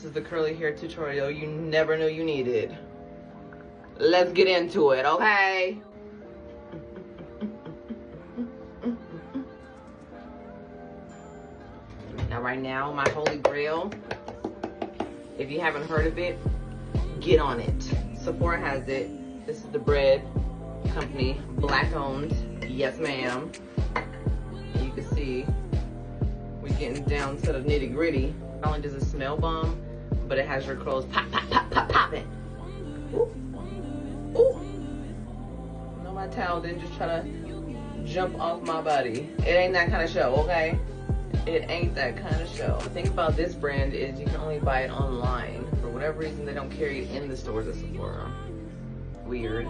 This is the curly hair tutorial you never knew you needed. Let's get into it, okay? Now right now, my holy grail, if you haven't heard of it, get on it. Sephora has it. This is the bread company, black owned. Yes, ma'am. You can see we're getting down to the nitty gritty. Not only does it smell bomb, but it has your curls pop, pop, pop, pop, popping. Ooh. Ooh. No, my towel didn't just try to jump off my body. It ain't that kind of show, okay? It ain't that kind of show. The thing about this brand is you can only buy it online. For whatever reason, they don't carry it in the stores at Sephora. Weird.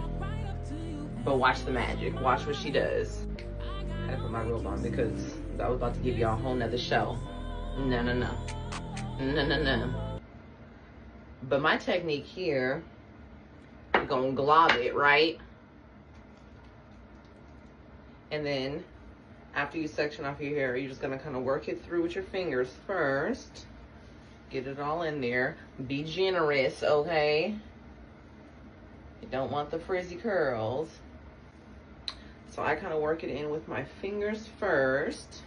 But watch the magic. Watch what she does. I had to put my robe on because I was about to give y'all a whole nother show. No, no, no. No, no, no. But my technique here, you're gonna glob it, right? And then after you section off your hair, you're just gonna kind of work it through with your fingers first. Get it all in there. Be generous, okay? You don't want the frizzy curls. So I kind of work it in with my fingers first.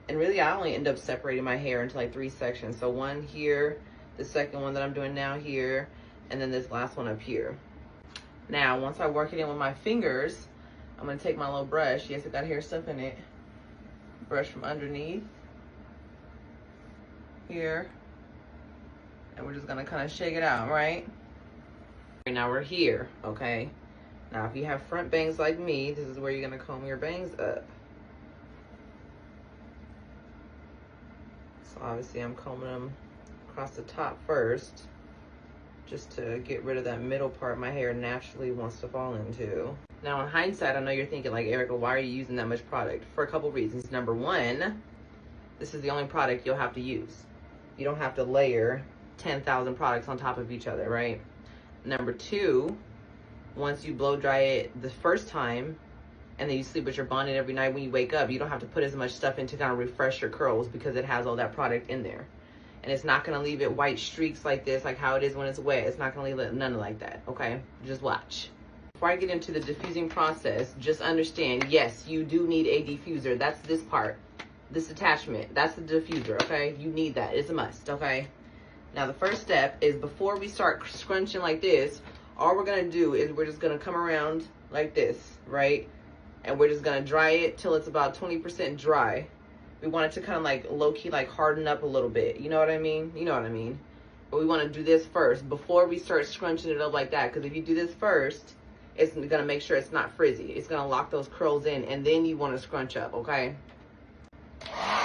And really, I only end up separating my hair into like 3 sections. So one here, the second one that I'm doing now here, and then this last one up here. Now, once I work it in with my fingers, I'm gonna take my little brush. Yes, it got hair stuff in it. Brush from underneath here. And we're just gonna kind of shake it out, right? Now we're here, okay? Now, if you have front bangs like me, this is where you're gonna comb your bangs up. So obviously I'm combing them across the top first, just to get rid of that middle part my hair naturally wants to fall into. Now in hindsight, I know you're thinking like, Erica, why are you using that much product? For a couple reasons. Number one, this is the only product you'll have to use. You don't have to layer 10,000 products on top of each other, right? Number two, once you blow dry it the first time, and then you sleep with your bonnet every night when you wake up, you don't have to put as much stuff in to kind of refresh your curls because it has all that product in there. And it's not gonna leave it white streaks like this, like how it is when it's wet. It's not gonna leave it none like that, okay? Just watch. Before I get into the diffusing process, just understand, yes, you do need a diffuser. That's this part, this attachment, that's the diffuser, okay? You need that, it's a must, okay? Now the first step is before we start scrunching like this, all we're gonna do is we're just gonna come around like this, right? And we're just gonna dry it till it's about 20% dry. We want it to kind of like low-key like harden up a little bit. You know what I mean? You know what I mean. But we wanna do this first before we start scrunching it up like that. Because if you do this first, it's gonna make sure it's not frizzy. It's gonna lock those curls in, and then you wanna scrunch up, okay? Alright,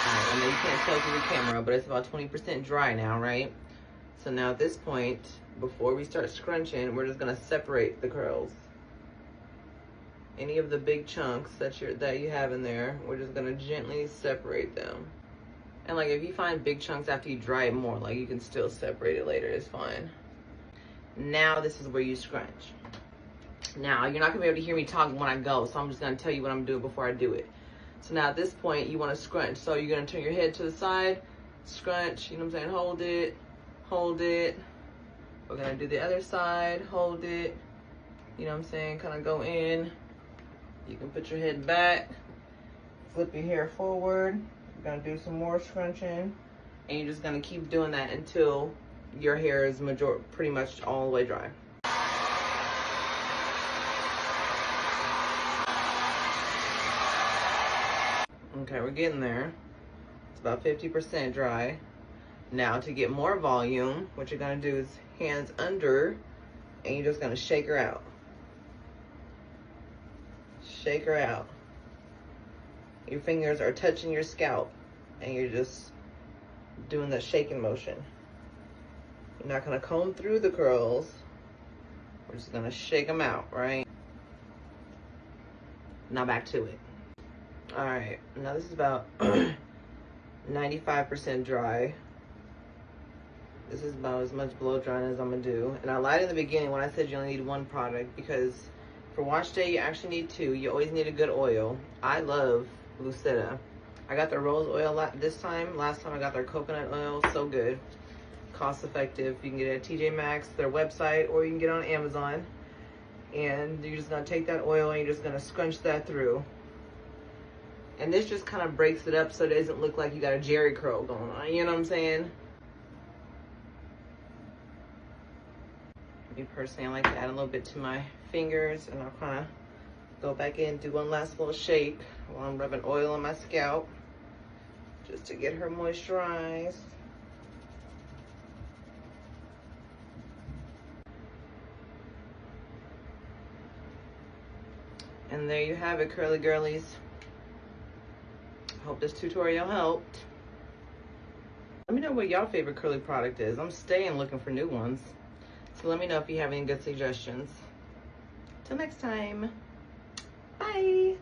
I know you can't tell through the camera, but it's about 20% dry now, right? So now at this point, before we start scrunching, we're just gonna separate the curls. Any of the big chunks that you have in there, we're just gonna gently separate them. And like if you find big chunks after you dry it more, like you can still separate it later, it's fine. Now this is where you scrunch. Now you're not gonna be able to hear me talk when I go, so I'm just gonna tell you what I'm doing before I do it. So now at this point, you wanna scrunch. So you're gonna turn your head to the side, scrunch, you know what I'm saying, hold it, hold it. We're gonna do the other side, hold it, you know what I'm saying, kind of go in. You can put your head back, flip your hair forward. We're gonna do some more scrunching, and you're just gonna keep doing that until your hair is pretty much all the way dry. Okay, we're getting there. It's about 50% dry. Now to get more volume, what you're gonna do is hands under, and you're just gonna shake her out. Shake her out. Your fingers are touching your scalp, and you're just doing the shaking motion. You're not gonna comb through the curls. We're just gonna shake them out, right? Now back to it. All right, now this is about 95% dry. This is about as much blow drying as I'm gonna do. And I lied in the beginning when I said you only need 1 product, because for wash day you actually need 2. You always need a good oil. I love Lucious. I got their rose oil this time. Last time I got their coconut oil. So good. Cost effective. You can get it at TJ Maxx, their website, or you can get it on Amazon. And you're just gonna take that oil and you're just gonna scrunch that through. And this just kind of breaks it up so it doesn't look like you got a jerry curl going on. You know what I'm saying? Me personally, I like to add a little bit to my fingers, and I'll kind of go back in and do one last little shake while I'm rubbing oil on my scalp, just to get her moisturized. And there you have it, curly girlies. Hope this tutorial helped. Let me know what y'all favorite curly product is. I'm staying looking for new ones. So let me know if you have any good suggestions. Till next time, bye.